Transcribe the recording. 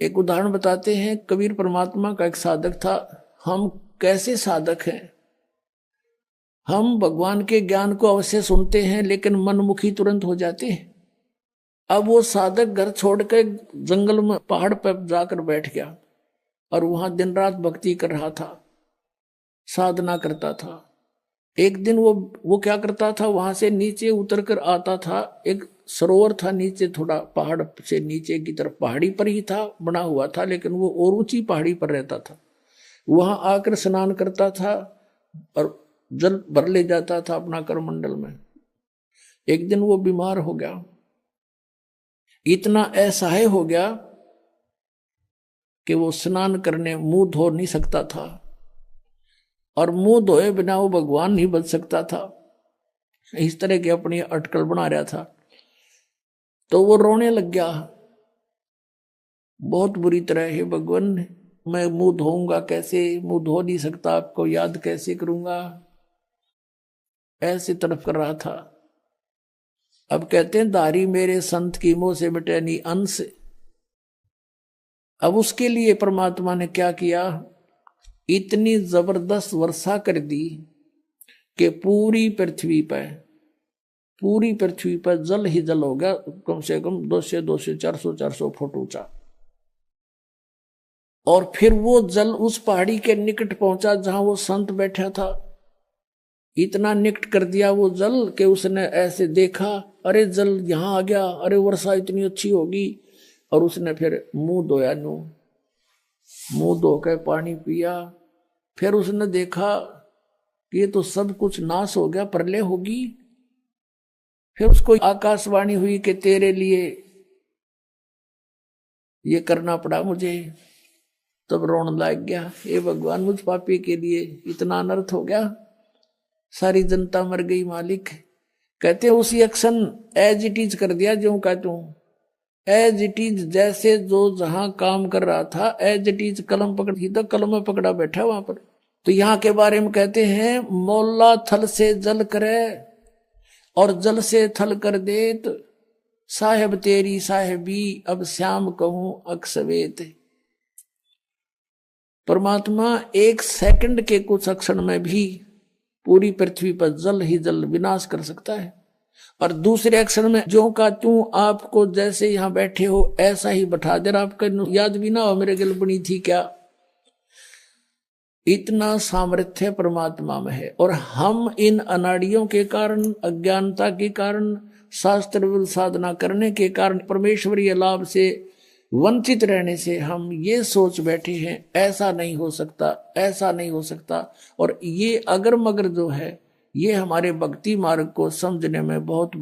एक उदाहरण बताते हैं, कबीर परमात्मा का एक साधक था। हम कैसे साधक हैं, हम भगवान के ज्ञान को अवश्य सुनते हैं लेकिन मनमुखी तुरंत हो जाते हैं। अब वो साधक घर छोड़ के जंगल में पहाड़ पर जाकर बैठ गया और वहां दिन रात भक्ति कर रहा था, साधना करता था। एक दिन वो क्या करता था, वहां से नीचे उतर कर आता था। एक सरोवर था नीचे, थोड़ा पहाड़ से नीचे की तरफ, पहाड़ी पर ही था, बना हुआ था, लेकिन वो और ऊंची पहाड़ी पर रहता था। वहां आकर स्नान करता था और जल भर ले जाता था अपना करमंडल में। एक दिन वो बीमार हो गया, इतना असहाय हो गया कि वो स्नान करने मुंह धो नहीं सकता था, और मुंह धोए बिना वो भगवान नहीं बच सकता था। इस तरह की अपनी अटकल बना रहा था। तो वो रोने लग गया बहुत बुरी तरह, हे भगवान, मैं मुंह धोऊंगा कैसे, मुंह धो नहीं सकता, आपको याद कैसे करूंगा, ऐसे तड़प कर रहा था। अब कहते हैं, दारी मेरे संत की मोह से मिटे नहीं अंश। अब उसके लिए परमात्मा ने क्या किया, इतनी जबरदस्त वर्षा कर दी कि पूरी पृथ्वी पर जल ही जल हो गया, कम से कम 200 400 फुट ऊंचा। और फिर वो जल उस पहाड़ी के निकट पहुंचा जहां वो संत बैठा था। इतना निकट कर दिया वो जल कि उसने ऐसे देखा, अरे जल यहां आ गया, अरे वर्षा इतनी अच्छी होगी। और उसने फिर मुंह धोया, मुंह धो के पानी पिया। फिर उसने देखा कि ये तो सब कुछ नाश हो गया, प्रलय होगी। फिर उसको आकाशवाणी हुई कि तेरे लिए ये करना पड़ा मुझे। तब रोने लग गया, हे भगवान, मुझ पापी के लिए इतना अनर्थ हो गया, सारी जनता मर गई मालिक। कहते हैं उसी एक्शन एज इट इज कर दिया, जो का त्यों, एज इट इज, जैसे जो जहां काम कर रहा था एज इट इज कलम पकड़ी, तो कलम में पकड़ा बैठा वहां पर। तो यहां के बारे में कहते हैं, मोला थल से जल करे और जल से थल कर देत, साहेब तेरी साहेबी अब श्याम कहूं अक्सवेत। परमात्मा एक सेकंड के कुछ क्षण में भी पूरी पृथ्वी पर जल ही जल विनाश कर सकता है। और दूसरे क्षण में जो का तू, आपको जैसे यहां बैठे हो ऐसा ही बैठा दे, आपका याद भी ना हो मेरे गिल बनी थी क्या। इतना सामर्थ्य परमात्मा में है। और हम इन अनाड़ियों के कारण, अज्ञानता के कारण, शास्त्र विरुद्ध साधना करने के कारण, परमेश्वरीय लाभ से वंचित रहने से हम ये सोच बैठे हैं ऐसा नहीं हो सकता, ऐसा नहीं हो सकता। और ये अगर मगर जो है, ये हमारे भक्ति मार्ग को समझने में बहुत